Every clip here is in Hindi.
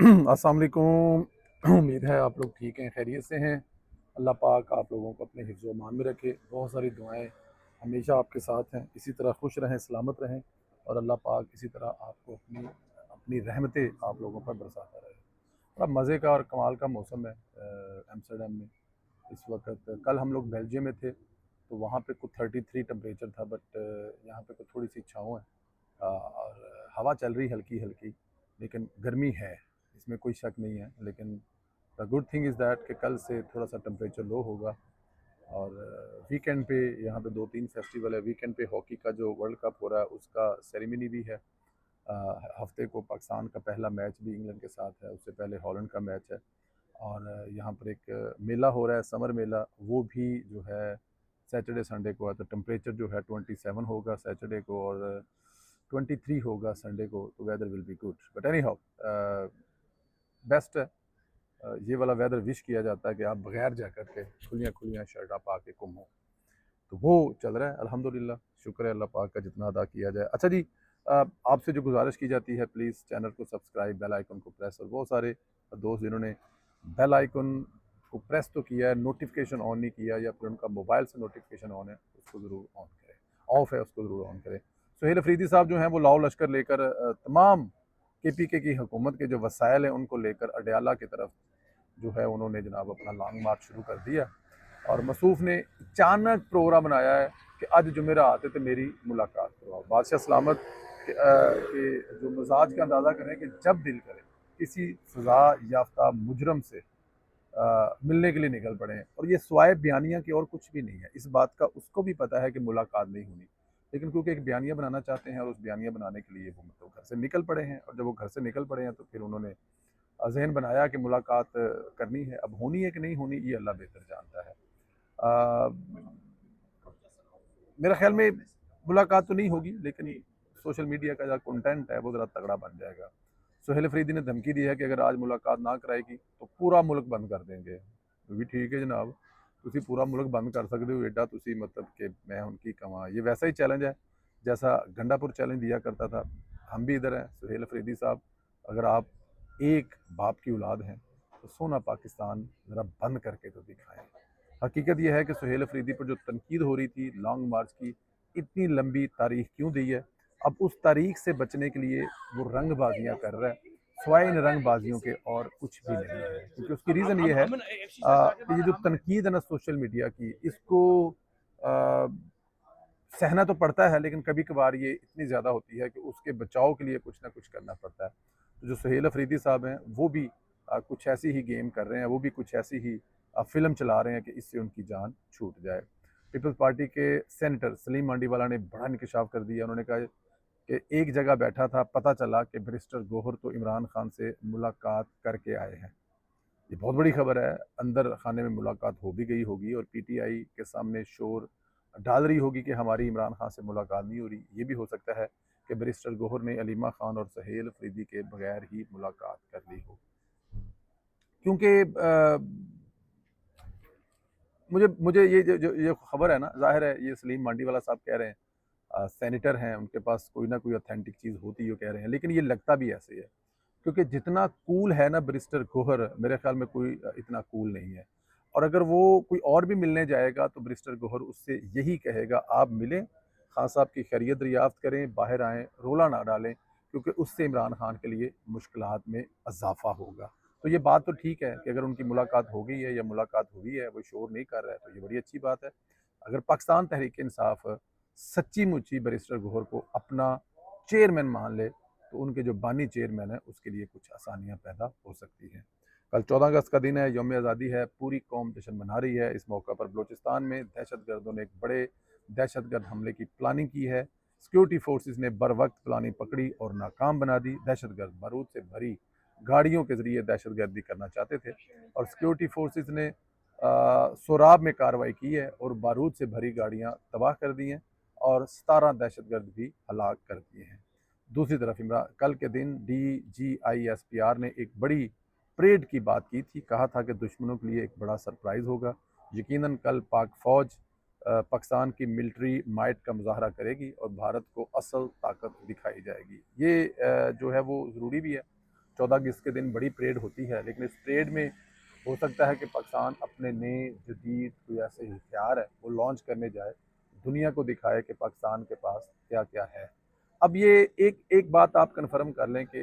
अस्सलाम वालेकुम। उम्मीद है आप लोग ठीक हैं, खैरियत से हैं। अल्लाह पाक आप लोगों को अपने हिफ्ज़ व अमान में रखे। बहुत सारी दुआएं हमेशा आपके साथ हैं। इसी तरह खुश रहें, सलामत रहें और अल्लाह पाक इसी तरह आपको अपनी अपनी रहमतें आप लोगों पर बरसाता रहे। बड़ा मज़े का और कमाल का मौसम है एम्स्टर्डम में इस वक्त। कल हम लोग बेल्जियम में थे तो वहाँ पे कुछ 33 टेम्परेचर था, बट यहाँ पे कुछ थोड़ी सी छाँव है और हवा चल रही हल्की हल्की, लेकिन गर्मी है, इसमें कोई शक नहीं है। लेकिन the good thing is that कि कल से थोड़ा सा टेम्परेचर लो होगा और वीकेंड पे यहाँ पे 2-3 फेस्टिवल है। वीकेंड पे हॉकी का जो वर्ल्ड कप हो रहा है उसका सेरेमनी भी है। हफ्ते को पाकिस्तान का पहला मैच भी इंग्लैंड के साथ है, उससे पहले हॉलैंड का मैच है। और यहाँ पर एक मेला हो रहा है, समर मेला, वो भी जो है सैटरडे संडे को है। तो टेम्परेचर जो है 27 होगा सैटरडे को और 23 होगा संडे को। तो weather will be good, but anyhow best है। ये वाला वेदर विश किया जाता है कि आप बगैर जैकेट के खुलियाँ खुलियाँ शर्ट आप आके गुम हो। तो वो चल रहा है अल्हम्दुलिल्लाह, शुक्र है अल्लाह पाक का जितना अदा किया जाए। अच्छा जी, आपसे जो गुजारिश की जाती है, प्लीज़ चैनल को सब्सक्राइब, बेल आइकन को प्रेस, और बहुत सारे दोस्त जिन्होंने बेल आइकन को प्रेस तो किया है, नोटिफिकेशन ऑन नहीं किया, या फिर उनका मोबाइल से नोटिफिकेशन ऑन है, उसको ज़रूर ऑन करें। ऑफ है उसको ज़रूर ऑन करें। सुहेल अफरीदी साहब जो हैं वो लाओ लश्कर लेकर तमाम KPK की हुकूमत के जो वसाइल हैं उनको लेकर अडयाला की तरफ जो है उन्होंने जनाब अपना लॉन्ग मार्च शुरू कर दिया। और मसूफ ने अचानक प्रोग्राम बनाया है कि अज जुमेरात है तो मेरी मुलाकात करवाओ। बादशाह सलामत के जो मिजाज का अंदाज़ा करें कि जब दिल करे किसी सज़ा याफ्ता मुजरम से मिलने के लिए निकल पड़े हैं। और ये स्वाय बयानिया की और कुछ भी नहीं है। इस बात का उसको भी पता है कि मुलाकात नहीं होनी, लेकिन क्योंकि एक बयानिया बनाना चाहते हैं और उस बयानिया बनाने के लिए वो मतलब घर से निकल पड़े हैं। और जब वो घर से निकल पड़े हैं तो फिर उन्होंने जहन बनाया कि मुलाकात करनी है। अब होनी है कि नहीं होनी ये अल्लाह बेहतर जानता है। मेरा ख्याल में मुलाकात तो नहीं होगी, लेकिन सोशल मीडिया का जो कंटेंट है वो ज़रा तगड़ा बन जाएगा। सुहेल अफरीदी ने धमकी दी है कि अगर आज मुलाकात ना कराएगी तो पूरा मुल्क बंद कर देंगे। तो भी ठीक है जनाब, तुसी पूरा मुल्क बंद कर सकते हो, एडा तुसी मतलब कि मैं उनकी कमां। ये वैसा ही चैलेंज है जैसा गंडापुर चैलेंज दिया करता था। हम भी इधर हैं सुहेल अफरीदी साहब, अगर आप एक बाप की औलाद हैं तो सोना पाकिस्तान ज़रा बंद करके तो दिखाएं। हकीकत यह है कि सुहेल अफरीदी पर जो तनकीद हो रही थी लॉन्ग मार्च की, इतनी लंबी तारीख क्यों दी है, अब उस तारीख से बचने के लिए वो रंगबाजियां कर रहा है। स्वाय इन रंगबाजियों के और कुछ भी नहीं है, क्योंकि उसकी रीज़न ये है कि ये जो तनकीद है ना सोशल मीडिया की, इसको आ, सहना तो पड़ता है, लेकिन कभी कभार ये इतनी ज़्यादा होती है कि उसके बचाव के लिए कुछ ना कुछ करना पड़ता है। तो जो सुहेल अफरीदी साहब हैं वो भी कुछ ऐसी ही गेम कर रहे हैं, वो भी कुछ ऐसी ही फिल्म चला रहे हैं कि इससे उनकी जान छूट जाए। पीपल्स पार्टी के सेनेटर सलीम मांडीवाला ने बड़ा इंकशाफ कर दिया। उन्होंने कहा कि एक जगह बैठा था, पता चला कि बैरिस्टर गोहर तो इमरान खान से मुलाकात करके आए हैं। ये बहुत बड़ी खबर है। अंदर खाने में मुलाकात हो भी गई होगी और PTI के सामने शोर डाल रही होगी कि हमारी इमरान खान से मुलाकात नहीं हो रही। ये भी हो सकता है कि बैरिस्टर गोहर ने अलीमा खान और सुहेल अफरीदी के बगैर ही मुलाकात कर ली हो, क्योंकि मुझे मुझे ये खबर है ना, जाहिर है ये सलीम मांडीवाला साहब कह रहे हैं, सेनेटर हैं, उनके पास कोई ना कोई ऑथेंटिक चीज़ होती है कह रहे हैं, लेकिन ये लगता भी ऐसे है। क्योंकि जितना कूल है ना बैरिस्टर गोहर, मेरे ख्याल में कोई इतना कूल नहीं है। और अगर वो कोई और भी मिलने जाएगा तो बैरिस्टर गोहर उससे यही कहेगा, आप मिलें, खान साहब की खैरियत दरियाफ्त करें, बाहर आएँ, रोला ना डालें, क्योंकि उससे इमरान खान के लिए मुश्किलात में इजाफ़ा होगा। तो ये बात तो ठीक है कि अगर उनकी मुलाकात हो गई है या मुलाकात हुई है, वो शोर नहीं कर रहा है, तो ये बड़ी अच्छी बात है। अगर पाकिस्तान तहरीक इंसाफ सच्ची मुच्ची बैरिस्टर गोहर को अपना चेयरमैन मान ले तो उनके जो बानी चेयरमैन है उसके लिए कुछ आसानियां पैदा हो सकती हैं। कल 14 अगस्त का दिन है, यौम आज़ादी है, पूरी कौम जश्न मना रही है। इस मौका पर बलूचिस्तान में दहशतगर्दों ने एक बड़े दहशतगर्द हमले की प्लानिंग की है। सिक्योरिटी फोर्सेज ने बर वक्त प्लानिंग पकड़ी और नाकाम बना दी। दहशतगर्द बारूद से भरी गाड़ियों के जरिए दहशतगर्दी करना चाहते थे और सिक्योरिटी फोर्सेज ने सोराब में कार्रवाई की है और बारूद से भरी गाड़ियां तबाह कर दी हैं और 17 दहशतगर्द भी हलाक कर दिए हैं। दूसरी तरफ इमरान कल के दिन DGISPR ने एक बड़ी परेड की बात की थी। कहा था कि दुश्मनों के लिए एक बड़ा सरप्राइज़ होगा। यकीनन कल पाक फ़ौज पाकिस्तान की मिलिट्री माइट का मुजाहरा करेगी और भारत को असल ताकत दिखाई जाएगी। ये जो है वो ज़रूरी भी है। 14 अगस्त के दिन बड़ी परेड होती है, लेकिन इस परेड में हो सकता है कि पाकिस्तान अपने नए जदीद कोई ऐसे हथियार है वो लॉन्च करने जाए, दुनिया को दिखाए कि पाकिस्तान के पास क्या क्या है। अब ये एक एक बात आप कन्फर्म कर लें कि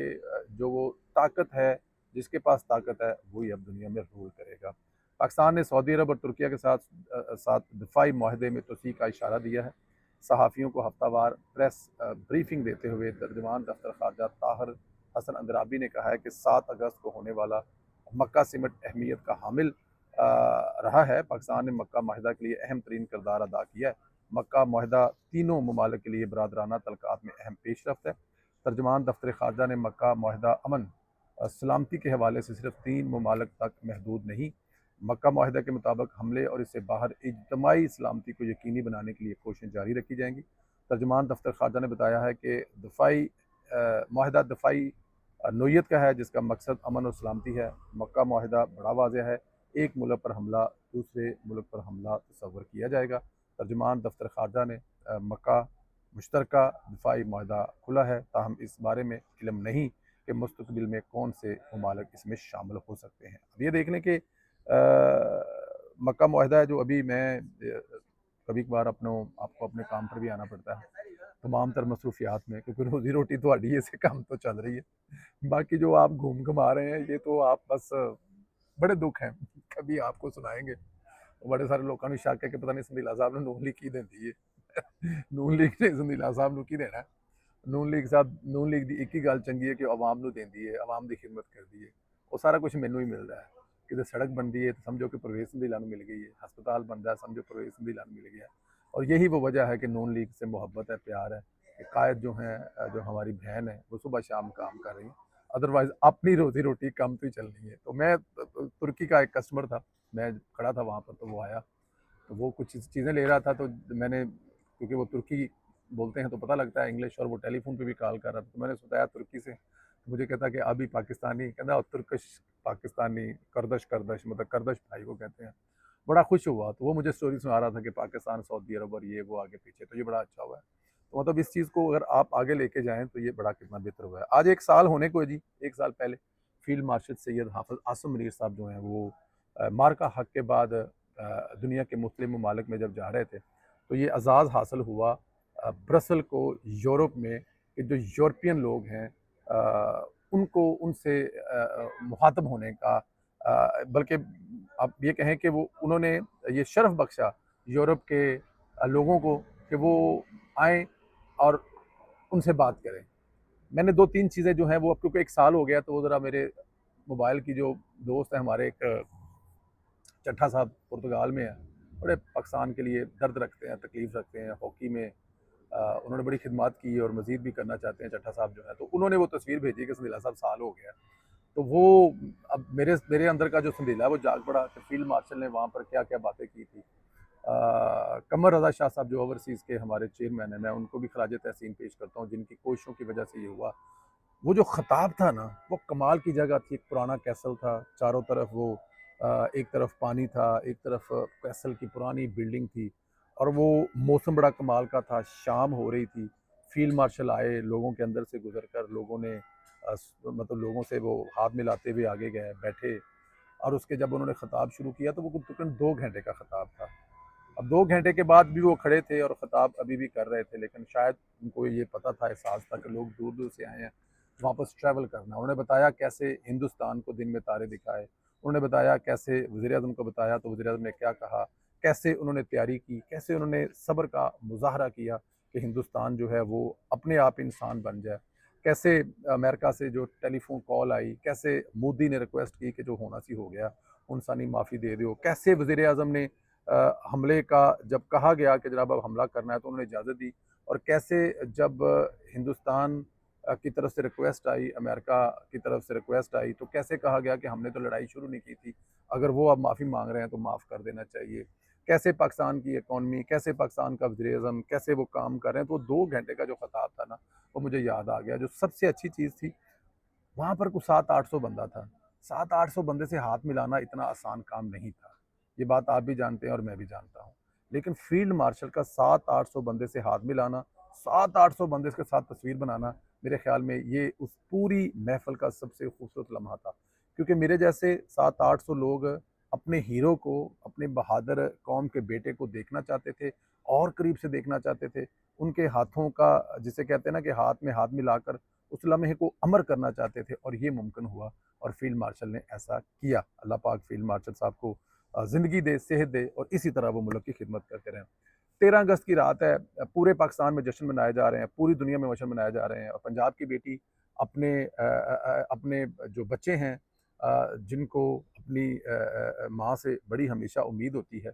जो वो ताकत है, जिसके पास ताकत है वही अब दुनिया में रूल करेगा। पाकिस्तान ने सऊदी अरब और तुर्किया के साथ दिफाई माहदे में तोसी का इशारा दिया है। सहाफ़ियों को हफ्तावार प्रेस ब्रीफिंग देते हुए तर्जमान दफ्तर खारजा ताहिर हसन अंदराबी ने कहा है कि 7 अगस्त को होने वाला मक्का समिट अहमियत का हामिल रहा है। पाकिस्तान ने मक्का माहिदा के लिए अहम तरीन किरदार अदा किया है। मक्का माहिदा तीनों ममालिक के लिए बरादराना तलक़ात में अहम पेशरफ्त है। तर्जमान दफ्तर खारजा ने मक्का माहिदा अमन सलामती के हवाले से सिर्फ 3 ममालिक तक महदूद नहीं, मक्का माहिदा के मुताबिक हमले और इससे बाहर इज्तमाही सलामती को यकीनी बनाने के लिए कोशिशें जारी रखी जाएंगी। तर्जमान दफ्तर खारजा ने बताया है कि दफ़ाई माहिदा दफ़ाई नोयत का है, जिसका मकसद अमन और सलामती है। मक्का माहिदा बड़ा वाज़ेह है, एक मुल्क पर हमला दूसरे मुल्क पर हमला तस्वर किया जाएगा। तर्जुमान दफ्तर खारजा ने मक्का मुश्तरका दिफाई माहिदा खुला है, ताहम इस बारे में इल्म नहीं कि मुस्तकबिल में कौन से ममालिक इसमें शामिल हो सकते हैं। अब ये देखने के मक्का माहिदा है जो अभी मैं कभी कभार आपको अपने काम पर भी आना पड़ता है तमाम तर मसरूफियात में, क्योंकि रोज़ी रोटी तो अड्डिए से काम तो चल रही है। बाकी जो आप घूम घुमा रहे हैं ये तो आप बस बड़े दुख हैं, कभी आपको सुनाएंगे। बड़े सारे लोगों ने शक है कि पता नहीं संधीला साहब ने नून लीग की देती है। नून लीग ने संधीला साहब ਨੂੰ ਕੀ ਦੇਣਾ। ਨੂਨ ਲੀਗ ਸਾਹਿਬ ਨੂਨ ਲੀਗ ਦੀ ਇੱਕ ਹੀ ਗੱਲ ਚੰਗੀ ਹੈ ਕਿ ਆਵਾਮ ਨੂੰ ਦਿੰਦੀ ਹੈ, ਆਵਾਮ ਦੀ ਖਿਦਮਤ ਕਰਦੀ ਹੈ। ਉਹ ਸਾਰਾ ਕੁਝ ਮੈਨੂੰ ਹੀ ਮਿਲਦਾ ਹੈ। ਕਿਤੇ ਸੜਕ ਬਣਦੀ है तो समझो कि परवेज़ संधीला ਨੂੰ मिल गई है, हस्पताल बनता है समझो परवेज़ संधीला ਨੂੰ मिल गया। और यही वो वजह है कि नून लीग से मोहब्बत है, प्यार है कि कायद जो हैं जो हमारी बहन है वो सुबह शाम काम कर रही हैं। अदरवाइज़ अपनी रोज़ी रोटी कम तो ही चलनी है। तो मैं तुर्की का एक कस्टमर था, मैं खड़ा था वहाँ पर, तो वो आया, तो वो कुछ चीज़ें ले रहा था, तो मैंने क्योंकि वो तुर्की बोलते हैं तो पता लगता है इंग्लिश, और वो टेलीफोन पे भी कॉल कर रहा था, तो मैंने बताया तुर्की से, तो मुझे कहता कि अभी पाकिस्तानी कहना, और तुर्कश पाकिस्तानी करदश करदश मतलब करदश भाई को कहते हैं। बड़ा खुश हुआ, तो वो मुझे स्टोरी सुना रहा था कि पाकिस्तान सऊदी अरब और ये वो आगे पीछे, तो ये बड़ा अच्छा हुआ है। तो मतलब इस चीज़ को अगर आप आगे लेके जाएँ तो ये बड़ा कितना बेहतर हुआ है। आज 1 साल होने को है जी, 1 साल पहले फील्ड मार्शल सैयद हाफ़िज़ आसिम मुनीर साहब जो हैं वो मार्का हक के बाद दुनिया के मुस्लिम ममालिक में जब जा रहे थे, तो ये एज़ाज़ हासिल हुआ ब्रसल को यूरोप में, कि जो यूरोपियन लोग हैं उनको उनसे मुखातब होने का, बल्कि आप ये कहें कि वो उन्होंने ये शर्फ बख्शा यूरोप के लोगों को कि वो आएँ और उनसे बात करें। मैंने 2-3 चीज़ें जो हैं वो, अब क्योंकि 1 साल हो गया, तो वो ज़रा मेरे मोबाइल की जो दोस्त है हमारे, एक चट्ठा साहब पुर्तगाल में है, बड़े पाकिस्तान के लिए दर्द रखते हैं, तकलीफ़ रखते हैं हॉकी में। उन्होंने बड़ी खिदमत की और मज़ीद भी करना चाहते हैं चट्ठा साहब जो है, तो उन्होंने वो तस्वीर भेजी कि संधीला साहब साल हो गया। तो वो अब मेरे अंदर का जो संधीला है वो जाग पड़ा कि फील्ड मार्शल ने वहाँ पर क्या क्या बातें की थी। कमर रज़ा शाह साहब जो ओवरसीज़ के हमारे चेयरमैन हैं, मैं उनको भी खराज तहसीन पेश करता हूँ, जिनकी कोशिशों की वजह से ये हुआ। वो जो ख़ताब था ना, वो कमाल की जगह थी। एक पुराना कैसल था, चारों तरफ वो एक तरफ पानी था, एक तरफ कैसल की पुरानी बिल्डिंग थी, और वो मौसम बड़ा कमाल का था, शाम हो रही थी। फील्ड मार्शल आए, लोगों के अंदर से गुजर कर लोगों ने मतलब लोगों से वो हाथ मिलाते हुए आगे गए, बैठे, और उसके जब उन्होंने ख़ताब शुरू किया तो वो तकरीबन 2 घंटे का ख़ताब था। अब 2 घंटे के बाद भी वो खड़े थे और ख़ताब अभी भी कर रहे थे, लेकिन शायद उनको ये पता था, एहसास था कि लोग दूर-दूर से आए हैं, वापस ट्रैवल करना। उन्होंने बताया कैसे हिंदुस्तान को दिन में तारे दिखाए, उन्होंने बताया कैसे वज़ीर-ए-आज़म को बताया तो वज़ीर-ए-आज़म ने क्या कहा, कैसे उन्होंने तैयारी की, कैसे उन्होंने सब्र का मुज़ाहरा किया कि हिंदुस्तान जो है वो अपने आप इंसान बन जाए। कैसे अमेरिका से जो टेलीफ़ोन कॉल आई, कैसे मोदी ने रिक्वेस्ट की कि जो होना सी हो गया, इंसानी माफ़ी दे दो। कैसे वज़ीर-ए-आज़म ने हमले का जब कहा गया कि जनाब अब हमला करना है तो उन्होंने इजाज़त दी, और कैसे जब हिंदुस्तान की तरफ से रिक्वेस्ट आई, अमेरिका की तरफ से रिक्वेस्ट आई, तो कैसे कहा गया कि हमने तो लड़ाई शुरू नहीं की थी, अगर वो अब माफ़ी मांग रहे हैं तो माफ़ कर देना चाहिए। कैसे पाकिस्तान की इकॉनमी, कैसे पाकिस्तान का वज़ीर-ए-आज़म कैसे वो काम कर रहे हैं, तो 2 घंटे का जो ख़ताब था ना, वो मुझे याद आ गया। जो सबसे अच्छी चीज़ थी, वहाँ पर कुछ 700-800 बंदा था। 700-800 बंदे से हाथ मिलाना इतना आसान काम नहीं था। ये बात आप भी जानते हैं और मैं भी जानता हूँ। लेकिन फील्ड मार्शल का 700-800 बंदे से हाथ मिलाना, 700-800 बंदे के साथ तस्वीर बनाना, मेरे ख्याल में ये उस पूरी महफ़िल का सबसे खूबसूरत लम्हा था। क्योंकि मेरे जैसे 700-800 लोग अपने हीरो को, अपने बहादुर कौम के बेटे को देखना चाहते थे और करीब से देखना चाहते थे। उनके हाथों का, जिसे कहते हैं ना कि हाथ में हाथ मिलाकर उस लम्हे को अमर करना चाहते थे, और ये मुमकिन हुआ और फ़ील्ड मार्शल ने ऐसा किया। अल्लाह पाक फ़ील्ड मार्शल साहब को ज़िंदगी दे, सेहत दे और इसी तरह वो मुल्क की खिदमत करते रहें। 13 अगस्त की रात है, पूरे पाकिस्तान में जश्न मनाए जा रहे हैं, पूरी दुनिया में जश्न मनाए जा रहे हैं, और पंजाब की बेटी अपने अपने जो बच्चे हैं, जिनको अपनी माँ से बड़ी हमेशा उम्मीद होती है,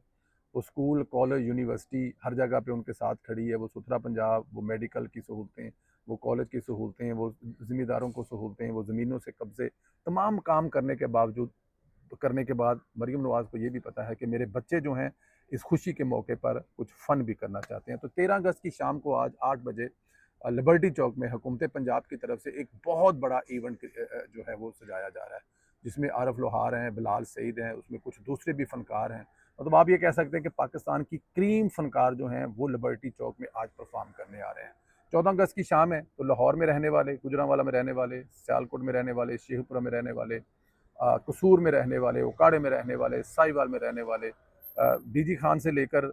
वो स्कूल, कॉलेज, यूनिवर्सिटी हर जगह पे उनके साथ खड़ी है। वो सुथरा पंजाब, वो मेडिकल की सहूलतें, वो कॉलेज की सहूलतें, वो ज़िम्मेदारों को सहूलतें, वो ज़मीनों से कब्ज़े, तमाम काम करने के बाद मरीम नवाज़ को ये भी पता है कि मेरे बच्चे जो हैं इस खुशी के मौके पर कुछ फ़न भी करना चाहते हैं। तो 13 अगस्त की शाम को आज 8 बजे लिबर्टी चौक में हुकूमत पंजाब की तरफ से एक बहुत बड़ा इवेंट जो है वो सजाया जा रहा है, जिसमें आरफ लोहार हैं, बिलाल सईद हैं, उसमें कुछ दूसरे भी फ़नकार हैं। मतलब आप ये कह सकते हैं कि पाकिस्तान की क्रीम फ़नकार जो हैं वो लिबर्टी चौक में आज परफ़ॉर्म करने आ रहे हैं। 14 अगस्त की शाम है, तो लाहौर में रहने वाले, गुजरांवाला में रहने वाले, सियालकोट में रहने वाले, शेखपुरा में रहने वाले, कसूर में रहने वाले, उकाड़े में रहने वाले, साहिवाल में रहने वाले, डीजी खान से लेकर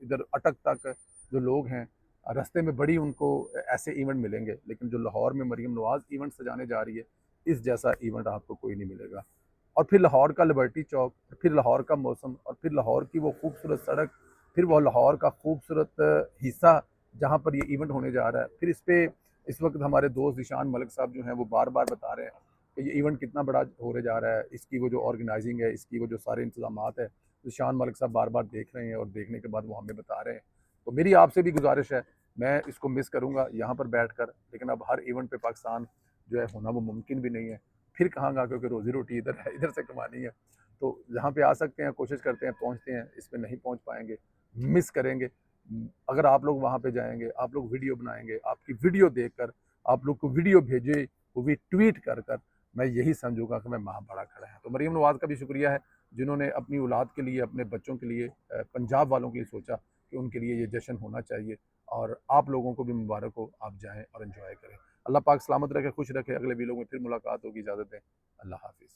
इधर अटक तक जो लोग हैं, रास्ते में बड़ी उनको ऐसे इवेंट मिलेंगे, लेकिन जो लाहौर में मरीम नवाज़ इवेंट सजाने जा रही है, इस जैसा इवेंट आपको कोई नहीं मिलेगा। और फिर लाहौर का लिबर्टी चौक, फिर लाहौर का मौसम, और फिर लाहौर की वो खूबसूरत सड़क, फिर वो लाहौर का खूबसूरत हिस्सा जहाँ पर ये इवेंट होने जा रहा है। फिर इस वक्त हमारे दोस्त ज़ीशान मलिक साहब जो हैं वो बार बार बता रहे हैं कि ये इवेंट कितना बड़ा होने जा रहा है, इसकी वो जो ऑर्गेनाइजिंग है, इसकी वो जो सारे इंतजामात है, ज़ीशान मलिक साहब बार बार देख रहे हैं और देखने के बाद वो हमें बता रहे हैं। तो मेरी आपसे भी गुजारिश है, मैं इसको मिस करूँगा यहाँ पर बैठकर, लेकिन अब हर इवेंट पे पाकिस्तान जो है होना वो मुमकिन भी नहीं है। फिर कहाँ क्योंकि रोज़ी रोटी इधर है, इधर से कमानी है। तो जहाँ पे आ सकते हैं कोशिश करते हैं, पहुँचते हैं, इस पे नहीं पहुँच पाएँगे, मिस करेंगे। अगर आप लोग वहाँ पे जाएँगे, आप लोग वीडियो बनाएँगे, आपकी वीडियो देखकर आप लोग को वीडियो भेजे, वो भी ट्वीट कर मैं यही समझूँगा कि मैं वहाँ बड़ा खड़ा है। तो मरीम नवाज़ का भी शुक्रिया है, जिन्होंने अपनी औलाद के लिए, अपने बच्चों के लिए, पंजाब वालों के लिए सोचा कि उनके लिए ये जश्न होना चाहिए, और आप लोगों को भी मुबारक हो, आप जाएँ और एन्जॉय करें। अल्लाह पाक सलामत रखे, खुश रखे, अगले वीडियो में फिर मुलाकात होगी, इजाज़त दें। अल्लाह हाफ़िज़।